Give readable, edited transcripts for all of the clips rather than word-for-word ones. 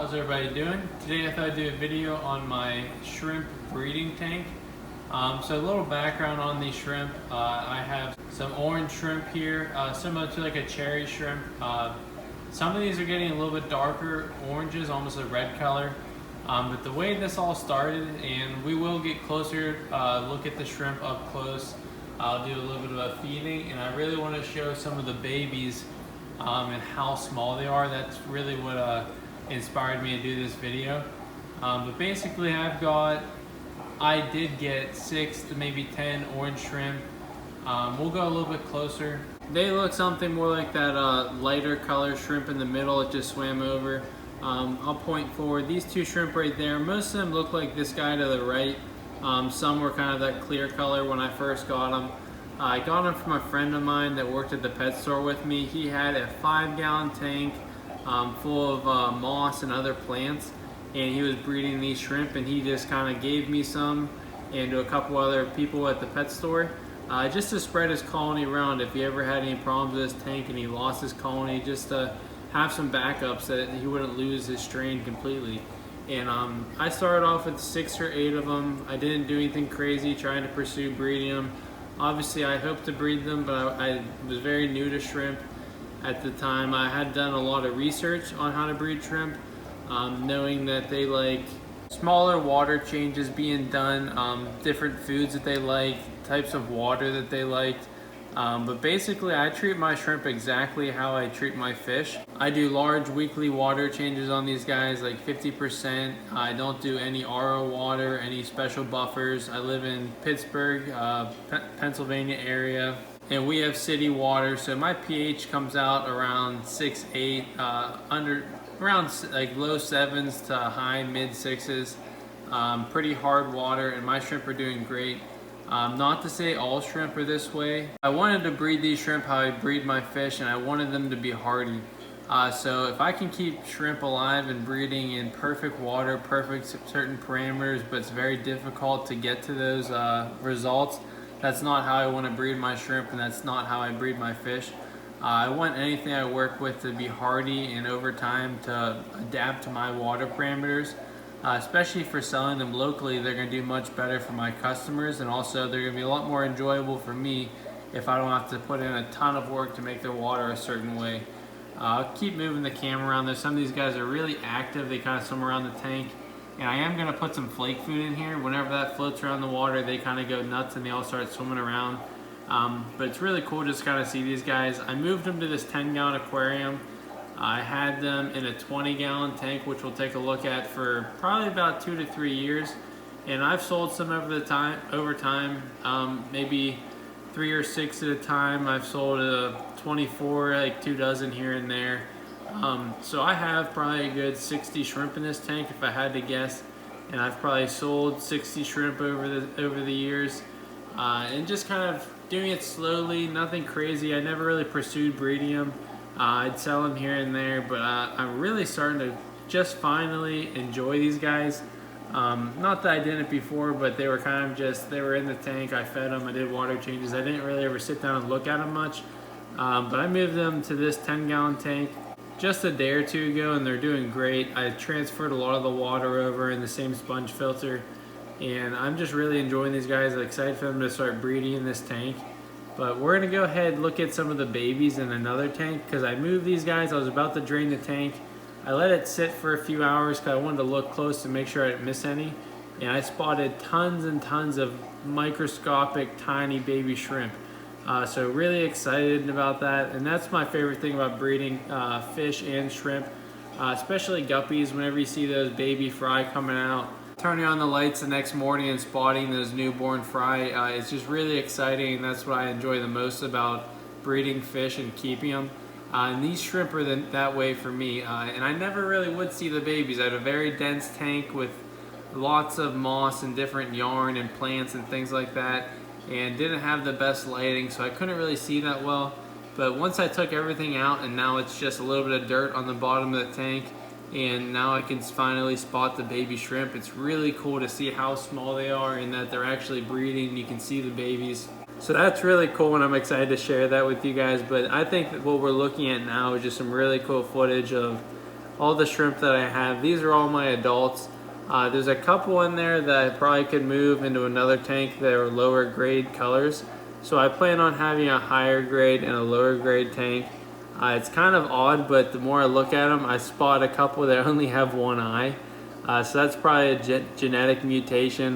How's everybody doing? Today I thought I'd do a video on my shrimp breeding tank. So a little background on these shrimp. I have some orange shrimp here, similar to like a cherry shrimp. Some of these are getting a little bit darker oranges, almost a red color. But the way this all started, and we will get closer, look at the shrimp up close. I'll do a little bit of a feeding, and I really want to show some of the babies and how small they are. That's really what inspired me to do this video. But basically I did get 6 to maybe 10 orange shrimp. We'll go a little bit closer. They look something more like that lighter color shrimp in the middle. It just swam over. I'll point forward. These two shrimp right there, most of them look like this guy to the right. Some were kind of that clear color when I first got them. I got them from a friend of mine that worked at the pet store with me. He had a 5-gallon tank full of moss and other plants, and he was breeding these shrimp, and he just kind of gave me some and to a couple other people at the pet store just to spread his colony around if he ever had any problems with his tank and he lost his colony, just to have some backups that he wouldn't lose his strain completely. And I started off with 6 or 8 of them. I didn't do anything crazy trying to pursue breeding them. Obviously I hoped to breed them, but I was very new to shrimp at the time. I had done a lot of research on how to breed shrimp, knowing that they like smaller water changes being done, different foods that they like, types of water that they liked. But basically I treat my shrimp exactly how I treat my fish. I do large weekly water changes on these guys, like 50%. I don't do any RO water, any special buffers. I live in Pittsburgh, Pennsylvania area, and we have city water, so my pH comes out around 6-8, around like low 7s to high mid 6s. Pretty hard water, and my shrimp are doing great. Not to say all shrimp are this way. I wanted to breed these shrimp how I breed my fish, and I wanted them to be hardy. So if I can keep shrimp alive and breeding in perfect water, perfect certain parameters, but it's very difficult to get to those results, that's not how I want to breed my shrimp, and that's not how I breed my fish. I want anything I work with to be hardy and over time to adapt to my water parameters. Especially for selling them locally, they're going to do much better for my customers, and also they're going to be a lot more enjoyable for me if I don't have to put in a ton of work to make their water a certain way. I'll keep moving the camera around there. Some of these guys are really active. They kind of swim around the tank, and I am going to put some flake food in here. Whenever that floats around the water, they kind of go nuts and they all start swimming around. But it's really cool just kind of see these guys. I moved them to this 10-gallon aquarium. I had them in a 20-gallon tank, which we'll take a look at, for probably about 2 to 3 years. And I've sold some over time, maybe 3 or 6 at a time. I've sold 24, like 2 dozen here and there. So I have probably a good 60 shrimp in this tank if I had to guess. And I've probably sold 60 shrimp over the years. And just kind of doing it slowly, nothing crazy. I never really pursued breeding them. I'd sell them here and there, but I'm really starting to just finally enjoy these guys. Not that I didn't before, but they were kind of just, they were in the tank, I fed them, I did water changes. I didn't really ever sit down and look at them much. But I moved them to this 10-gallon tank just a day or two ago, and they're doing great. I transferred a lot of the water over in the same sponge filter, and I'm just really enjoying these guys. I'm excited for them to start breeding in this tank. But we're going to go ahead and look at some of the babies in another tank, because I moved these guys. I was about to drain the tank. I let it sit for a few hours because I wanted to look close to make sure I didn't miss any. And I spotted tons and tons of microscopic tiny baby shrimp. So really excited about that. And that's my favorite thing about breeding fish and shrimp, especially guppies. Whenever you see those baby fry coming out, turning on the lights the next morning and spotting those newborn fry, it's just really exciting, and that's what I enjoy the most about breeding fish and keeping them. And these shrimp are that way for me, and I never really would see the babies. I had a very dense tank with lots of moss and different yarn and plants and things like that, and didn't have the best lighting, so I couldn't really see that well. But once I took everything out, and now it's just a little bit of dirt on the bottom of the tank, and now I can finally spot the baby shrimp. It's really cool to see how small they are and that they're actually breeding. You can see the babies. So that's really cool, and I'm excited to share that with you guys. But I think that what we're looking at now is just some really cool footage of all the shrimp that I have. These are all my adults. There's a couple in there that I probably could move into another tank that are lower grade colors. So I plan on having a higher grade and a lower grade tank. It's kind of odd, but the more I look at them, I spot a couple that only have one eye. So that's probably a genetic mutation.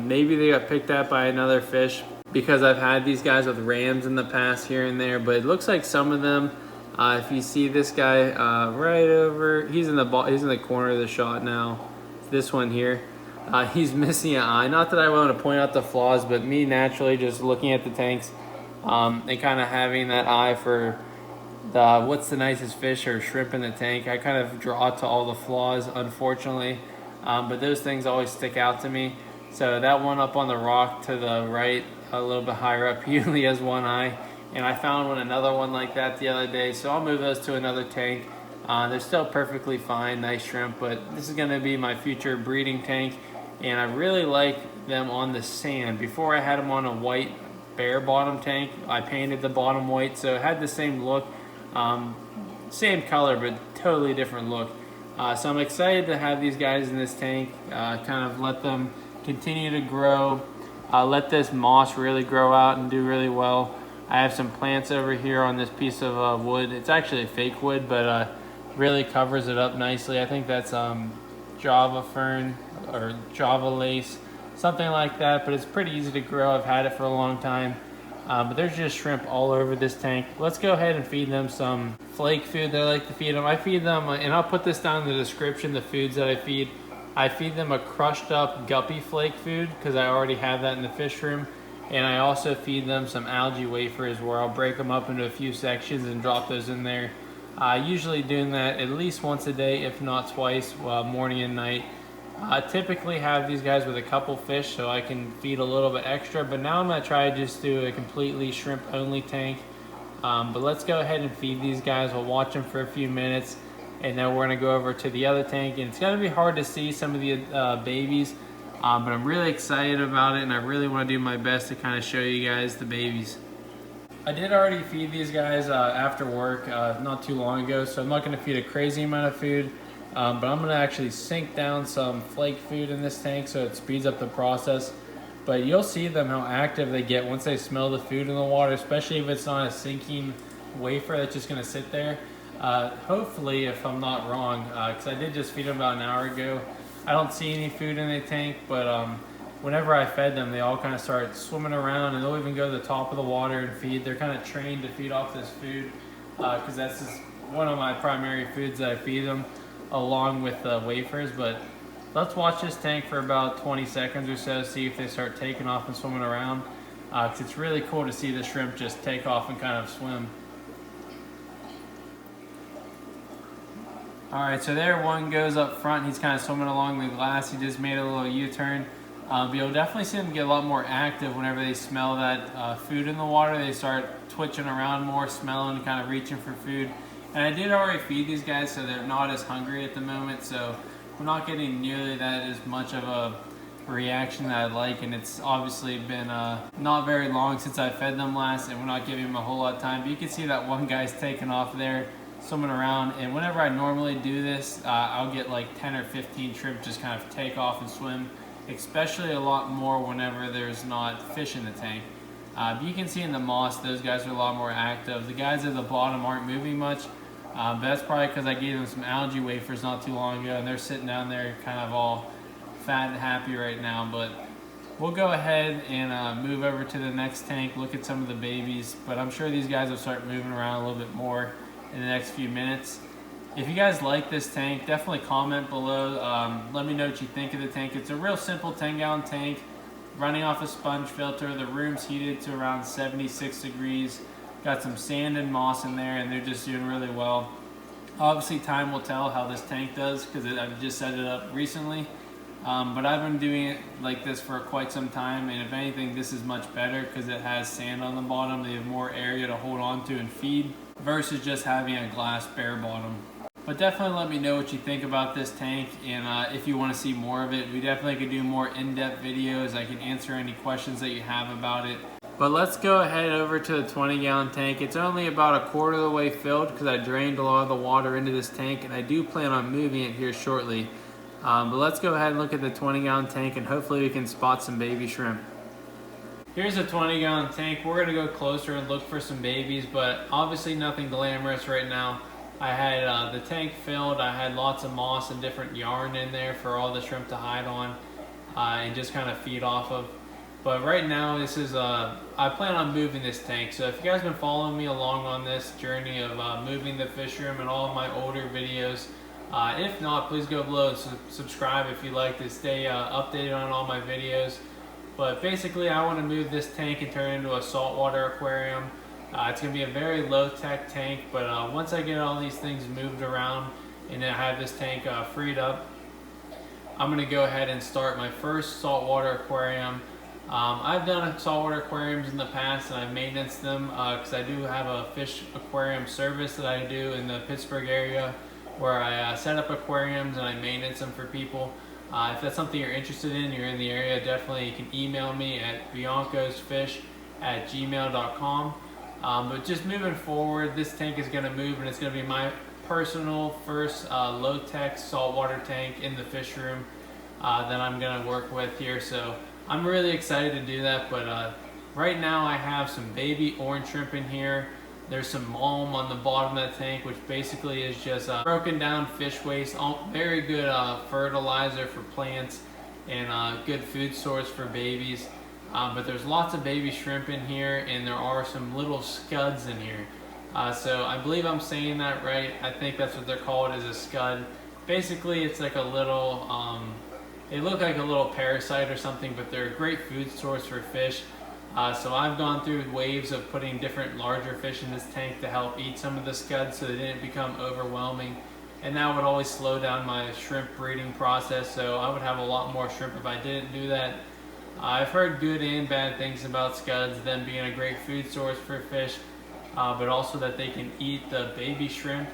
Maybe they got picked up by another fish, because I've had these guys with rams in the past here and there. But it looks like some of them, if you see this guy right over, he's in the corner of the shot now. This one here, he's missing an eye. Not that I want to point out the flaws, but me naturally just looking at the tanks and kind of having that eye for what's the nicest fish or shrimp in the tank, I kind of draw to all the flaws, unfortunately. But those things always stick out to me. So that one up on the rock to the right, a little bit higher up, he only has one eye. And I found another one like that the other day, so I'll move those to another tank. They're still perfectly fine, nice shrimp, but this is going to be my future breeding tank, and I really like them on the sand. Before I had them on a white bare bottom tank. I painted the bottom white, so it had the same look, same color, but totally different look. So I'm excited to have these guys in this tank, kind of let them continue to grow, let this moss really grow out and do really well. I have some plants over here on this piece of wood. It's actually fake wood, but really covers it up nicely. I think that's Java fern or Java lace, something like that, but it's pretty easy to grow. I've had it for a long time. But there's just shrimp all over this tank. Let's go ahead and feed them some flake food that I like to feed them. I feed them, and I'll put this down in the description, the foods that I feed. I feed them a crushed up guppy flake food because I already have that in the fish room. And I also feed them some algae wafers where I'll break them up into a few sections and drop those in there. Usually doing that at least once a day, if not twice, morning and night. I typically have these guys with a couple fish so I can feed a little bit extra, but now I'm going to try to just do a completely shrimp only tank. But let's go ahead and feed these guys. We'll watch them for a few minutes, and then we're going to go over to the other tank. And it's going to be hard to see some of the babies, but I'm really excited about it, and I really want to do my best to kind of show you guys the babies. I did already feed these guys after work not too long ago, so I'm not going to feed a crazy amount of food. But I'm going to actually sink down some flake food in this tank so it speeds up the process. But you'll see them how active they get once they smell the food in the water, especially if it's not a sinking wafer that's just going to sit there. Hopefully, if I'm not wrong, because I did just feed them about an hour ago. I don't see any food in the tank, but whenever I fed them, they all kind of start swimming around, and they'll even go to the top of the water and feed. They're kind of trained to feed off this food because that's just one of my primary foods that I feed them, along with the wafers. But let's watch this tank for about 20 seconds or so, see if they start taking off and swimming around, because it's really cool to see the shrimp just take off and kind of swim. Alright, so there one goes up front. He's kind of swimming along the glass. He just made a little U-turn. But you'll definitely see them get a lot more active whenever they smell that food in the water. They start twitching around more, smelling, kind of reaching for food. And I did already feed these guys, so they're not as hungry at the moment, so we're not getting nearly that as much of a reaction that I'd like. And it's obviously been not very long since I fed them last, and we're not giving them a whole lot of time. But you can see that one guy's taking off there, swimming around. And whenever I normally do this, I'll get like 10 or 15 shrimp just kind of take off and swim, especially a lot more whenever there's not fish in the tank. But you can see in the moss, those guys are a lot more active. The guys at the bottom aren't moving much. But that's probably because I gave them some algae wafers not too long ago, and they're sitting down there kind of all fat and happy right now. But we'll go ahead and move over to the next tank, look at some of the babies. But I'm sure these guys will start moving around a little bit more in the next few minutes. If you guys like this tank, definitely comment below. Let me know what you think of the tank. It's a real simple 10-gallon tank running off a sponge filter. The room's heated to around 76 degrees. Got some sand and moss in there, and they're just doing really well. Obviously, time will tell how this tank does because I've just set it up recently. But I've been doing it like this for quite some time, and if anything, this is much better because it has sand on the bottom. They have more area to hold on to and feed versus just having a glass bare bottom. But definitely let me know what you think about this tank, and if you want to see more of it. We definitely could do more in-depth videos. I can answer any questions that you have about it. But let's go ahead over to the 20-gallon tank. It's only about a quarter of the way filled because I drained a lot of the water into this tank, and I do plan on moving it here shortly. But let's go ahead and look at the 20-gallon tank, and hopefully we can spot some baby shrimp. Here's a 20-gallon tank. We're gonna go closer and look for some babies, but obviously nothing glamorous right now. I had the tank filled. I had lots of moss and different yarn in there for all the shrimp to hide on and just kind of feed off of. But right now, this is, I plan on moving this tank. So if you guys been following me along on this journey of moving the fish room and all of my older videos, if not, please go below and subscribe if you'd like to stay updated on all my videos. But basically, I want to move this tank and turn it into a saltwater aquarium. It's going to be a very low-tech tank, but once I get all these things moved around and I have this tank freed up, I'm going to go ahead and start my first saltwater aquarium. I've done saltwater aquariums in the past, and I've maintained them because I do have a fish aquarium service that I do in the Pittsburgh area where I set up aquariums and I maintenance them for people. If that's something you're interested in, you're in the area, definitely you can email me at biancosfish@gmail.com. But just moving forward, this tank is going to move, and it's going to be my personal first low-tech saltwater tank in the fish room that I'm going to work with here. So I'm really excited to do that, but right now I have some baby orange shrimp in here. There's some mulm on the bottom of the tank, which basically is just broken down fish waste. Very good fertilizer for plants and good food source for babies. But there's lots of baby shrimp in here, and there are some little scuds in here. So I believe I'm saying that right. I think that's what they're called, is a scud. Basically, it's like a little, they look like a little parasite or something, but they're a great food source for fish. So I've gone through waves of putting different larger fish in this tank to help eat some of the scuds so they didn't become overwhelming. And that would always slow down my shrimp breeding process, so I would have a lot more shrimp if I didn't do that. I've heard good and bad things about scuds, them being a great food source for fish, but also that they can eat the baby shrimp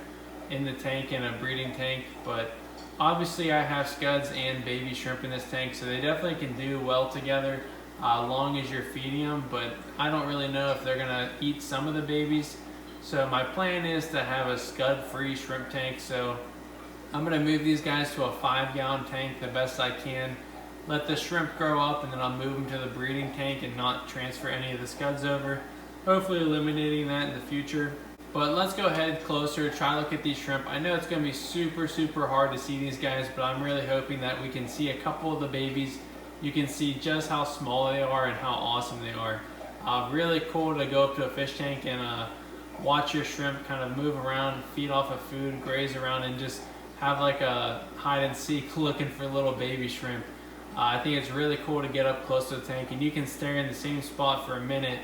in the tank in a breeding tank. But obviously I have scuds and baby shrimp in this tank, so they definitely can do well together as long as you're feeding them, but I don't really know if they're gonna eat some of the babies. So my plan is to have a scud-free shrimp tank. So I'm gonna move these guys to a 5-gallon tank the best I can. Let the shrimp grow up, and then I'll move them to the breeding tank and not transfer any of the scuds over. Hopefully eliminating that in the future. But let's go ahead closer, try to look at these shrimp. I know it's gonna be super hard to see these guys, but I'm really hoping that we can see a couple of the babies. You can see just how small they are and how awesome they are. Really cool to go up to a fish tank and watch your shrimp kind of move around, feed off of food, graze around, and just have like a hide and seek looking for little baby shrimp. I think it's really cool to get up close to the tank, and you can stare in the same spot for a minute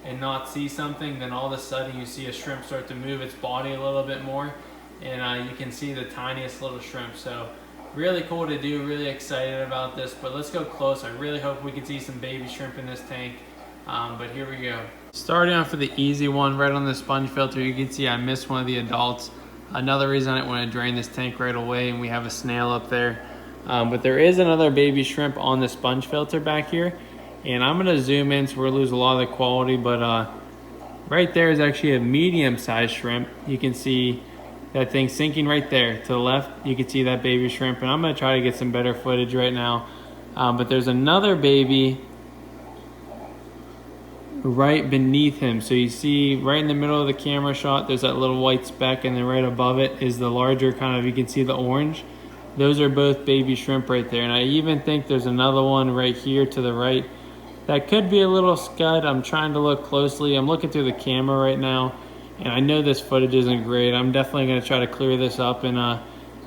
and not see something, then all of a sudden you see a shrimp start to move its body a little bit more, and you can see the tiniest little shrimp. So really cool to do, really excited about this. But let's go close. I really hope we can see some baby shrimp in this tank, but here we go. Starting off with the easy one, right on the sponge filter, you can see I missed one of the adults. Another reason I didn't want to drain this tank right away, and we have a snail up there. But there is another baby shrimp on the sponge filter back here, and I'm gonna zoom in so we'll lose a lot of the quality, but right there is actually a medium-sized shrimp. You can see that thing sinking right there to the left. You can see that baby shrimp, and I'm gonna try to get some better footage right now. But there's another baby right beneath him. So you see right in the middle of the camera shot, there's that little white speck, and then right above it is the larger kind of, you can see the orange. Those are both baby shrimp right there. And I even think there's another one right here to the right. That could be a little scud. I'm trying to look closely. I'm looking through the camera right now, and I know this footage isn't great. I'm definitely gonna try to clear this up and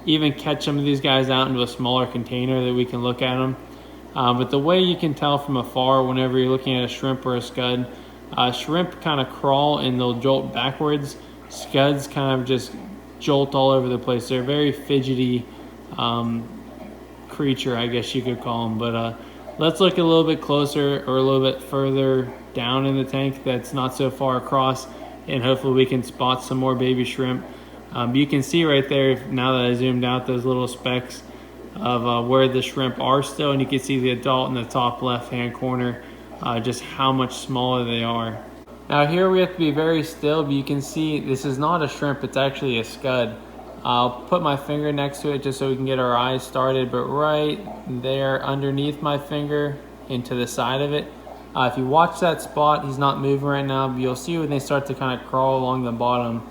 even catch some of these guys out into a smaller container that we can look at them. But the way you can tell from afar whenever you're looking at a shrimp or a scud, shrimp kind of crawl and they'll jolt backwards. Scuds kind of just jolt all over the place. They're a very fidgety creature, I guess you could call them. But let's look a little bit closer or a little bit further down in the tank that's not so far across, and hopefully we can spot some more baby shrimp. You can see right there, now that I zoomed out, those little specks of where the shrimp are still, and you can see the adult in the top left hand corner. just how much smaller they are. Now here we have to be very still, but you can see this is not a shrimp, it's actually a scud. I'll put my finger next to it just so we can get our eyes started, but right there underneath my finger and to the side of it, if you watch that spot, he's not moving right now, but you'll see when they start to kind of crawl along the bottom.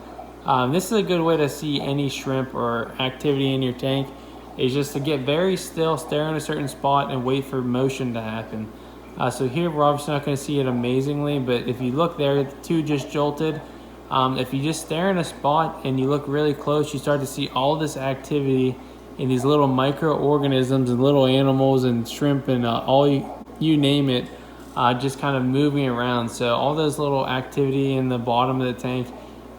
This is a good way to see any shrimp or activity in your tank, is just to get very still, stare in a certain spot, and wait for motion to happen. So here we're obviously not going to see it amazingly, but if you look there, the two just jolted. If you just stare in a spot and you look really close, you start to see all this activity in these little microorganisms and little animals and shrimp and you name it, just kind of moving around. So all those little activity in the bottom of the tank,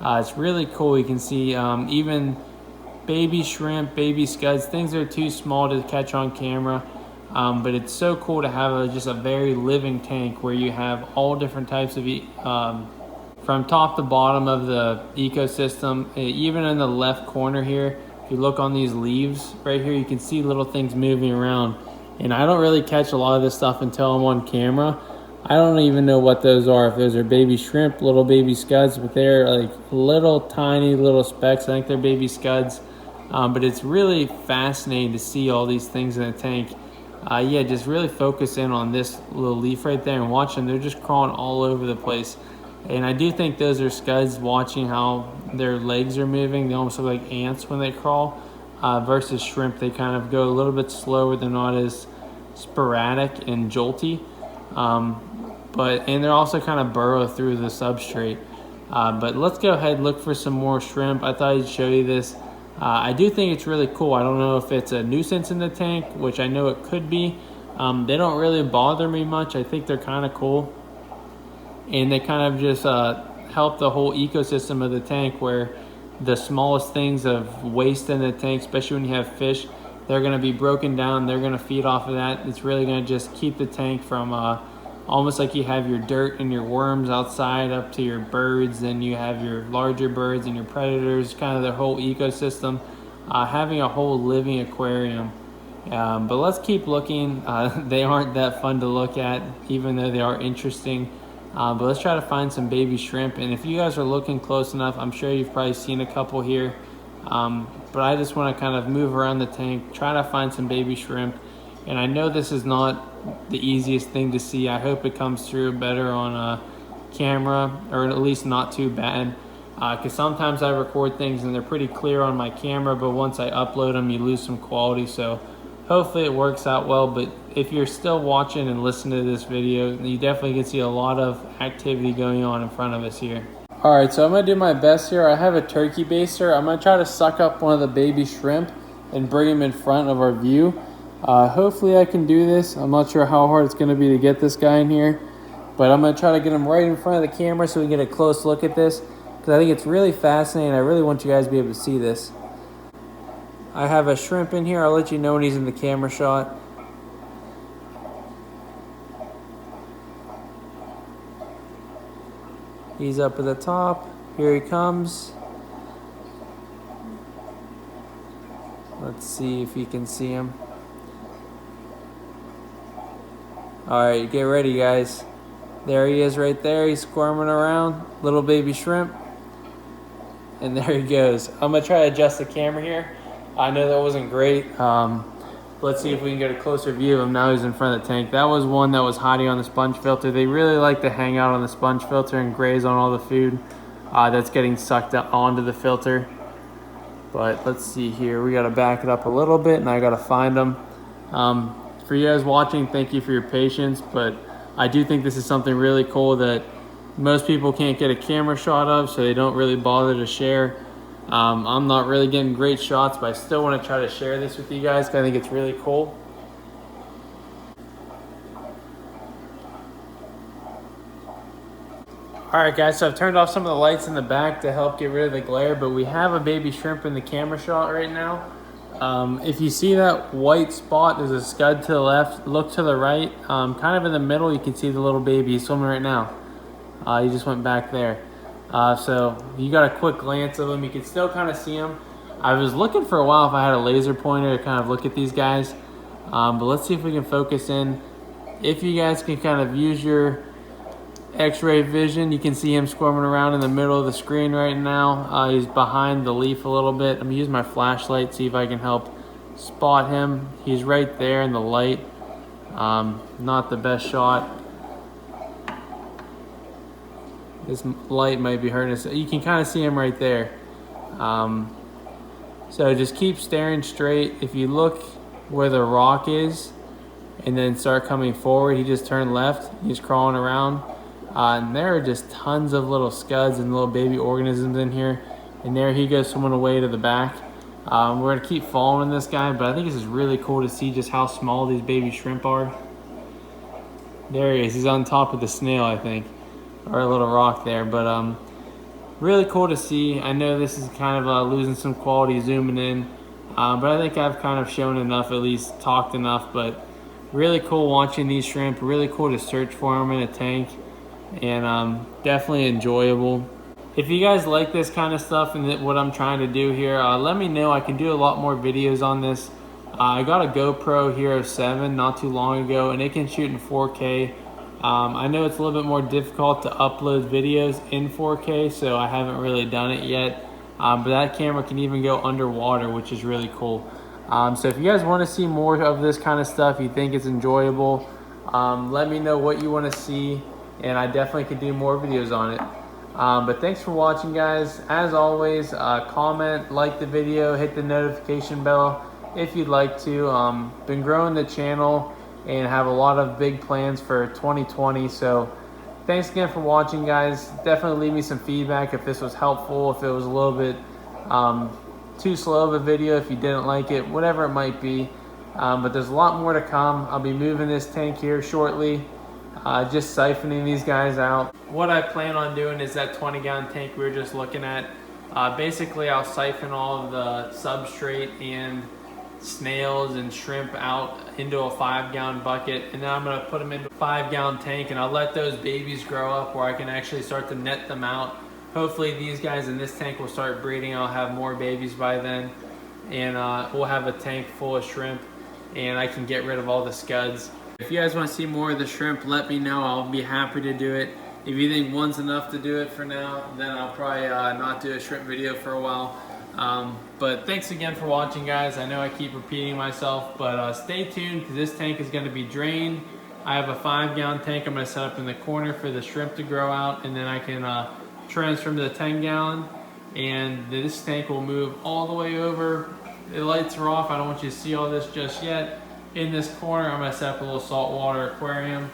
it's really cool. You can see even baby shrimp, baby scuds, things that are too small to catch on camera. But it's so cool to have just a very living tank where you have all different types of, from top to bottom of the ecosystem. Even in the left corner here, if you look on these leaves right here, you can see little things moving around. And I don't really catch a lot of this stuff until I'm on camera. I don't even know what those are, if those are baby shrimp, little baby scuds, but they're like little tiny little specks. I think they're baby scuds. But it's really fascinating to see all these things in the tank. Yeah, just really focus in on this little leaf right there and watch them. They're just crawling all over the place. And I do think those are scuds, watching how their legs are moving. They almost look like ants when they crawl. Versus shrimp, they kind of go a little bit slower. They're not as sporadic and jolty. And they're also kind of burrow through the substrate. But let's go ahead and look for some more shrimp. I thought I'd show you this. I do think it's really cool. I don't know if it's a nuisance in the tank, which I know it could be. They don't really bother me much. I think they're kind of cool. And they kind of just help the whole ecosystem of the tank, where the smallest things of waste in the tank, especially when you have fish, they're going to be broken down. They're going to feed off of that. It's really going to just keep the tank from almost like you have your dirt and your worms outside up to your birds, then you have your larger birds and your predators, kind of the whole ecosystem, having a whole living aquarium. But let's keep looking. They aren't that fun to look at, even though they are interesting. But let's try to find some baby shrimp. And if you guys are looking close enough, I'm sure you've probably seen a couple here. But I just want to kind of move around the tank, try to find some baby shrimp. And I know this is not the easiest thing to see. I hope it comes through better on camera, or at least not too bad. Because sometimes I record things and they're pretty clear on my camera, but once I upload them, you lose some quality. So hopefully it works out well. But if you're still watching and listening to this video, you definitely can see a lot of activity going on in front of us here. All right, so I'm gonna do my best here. I have a turkey baster. I'm gonna try to suck up one of the baby shrimp and bring him in front of our view. Hopefully I can do this. I'm not sure how hard it's gonna be to get this guy in here, but I'm gonna try to get him right in front of the camera so we can get a close look at this, because I think it's really fascinating. I really want you guys to be able to see this. I have a shrimp in here. I'll let you know when he's in the camera shot. He's up at the top. Here he comes. Let's see if you can see him. Alright, get ready guys. There he is right there. He's squirming around. Little baby shrimp. And there he goes. I'm going to try to adjust the camera here. I know that wasn't great. Let's see if we can get a closer view of him. Now he's in front of the tank. That was one that was hiding on the sponge filter. They really like to hang out on the sponge filter and graze on all the food that's getting sucked up onto the filter. But let's see here. We got to back it up a little bit, and I got to find them. For you guys watching, thank you for your patience, but I do think this is something really cool that most people can't get a camera shot of, so they don't really bother to share. I'm not really getting great shots, but I still want to try to share this with you guys because I think it's really cool. Alright guys, so I've turned off some of the lights in the back to help get rid of the glare, but we have a baby shrimp in the camera shot right now. If you see that white spot, there's a scud to the left. Look to the right, kind of in the middle, you can see the little baby. He's swimming right now. He just went back there. So you got a quick glance of him, you can still kind of see him. I was looking for a while if I had a laser pointer to kind of look at these guys, but let's see if we can focus in. If you guys can kind of use your X-ray vision, you can see him squirming around in the middle of the screen right now. He's behind the leaf a little bit. I'm gonna use my flashlight, see if I can help spot him. He's right there in the light. Not the best shot. This light might be hurting us. You can kind of see him right there. So just keep staring straight. If you look where the rock is and then start coming forward, he just turned left. He's crawling around. And there are just tons of little scuds and little baby organisms in here. And there he goes swimming away to the back. We're gonna keep following this guy, but I think this is really cool to see just how small these baby shrimp are. There he is. He's on top of the snail, I think, or a little rock there. But really cool to see. I know this is kind of losing some quality zooming in, but I think I've kind of shown enough, at least talked enough. But really cool watching these shrimp. Really cool to search for them in a tank, and definitely enjoyable. If you guys like this kind of stuff and what I'm trying to do here, let me know. I can do a lot more videos on this. I got a GoPro Hero 7 not too long ago, and it can shoot in 4K. I know it's a little bit more difficult to upload videos in 4K, so I haven't really done it yet. But that camera can even go underwater, which is really cool. So if you guys want to see more of this kind of stuff, you think it's enjoyable, let me know what you want to see, and I definitely could do more videos on it. But thanks for watching, guys. As always, comment, like the video, hit the notification bell if you'd like to. Been growing the channel and have a lot of big plans for 2020. So thanks again for watching, guys. Definitely leave me some feedback if this was helpful, if it was a little bit too slow of a video, if you didn't like it, whatever it might be. But there's a lot more to come. I'll be moving this tank here shortly. Just siphoning these guys out. What I plan on doing is that 20-gallon tank we were just looking at. Basically, I'll siphon all of the substrate and snails and shrimp out into a 5-gallon bucket, and then I'm going to put them into a 5-gallon tank, and I'll let those babies grow up where I can actually start to net them out. Hopefully these guys in this tank will start breeding. I'll have more babies by then, and we'll have a tank full of shrimp, and I can get rid of all the scuds. If you guys want to see more of the shrimp, let me know. I'll be happy to do it. If you think one's enough to do it for now, then I'll probably not do a shrimp video for a while. But thanks again for watching, guys. I know I keep repeating myself, but stay tuned because this tank is going to be drained. I have a 5-gallon tank I'm going to set up in the corner for the shrimp to grow out, and then I can transfer them to the 10-gallon, and this tank will move all the way over. The lights are off. I don't want you to see all this just yet. In this corner, I'm going to set up a little saltwater aquarium.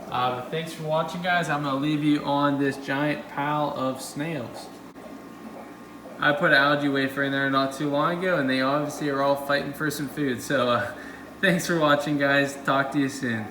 But thanks for watching, guys. I'm going to leave you on this giant pile of snails. I put an algae wafer in there not too long ago, and they obviously are all fighting for some food. So thanks for watching, guys. Talk to you soon.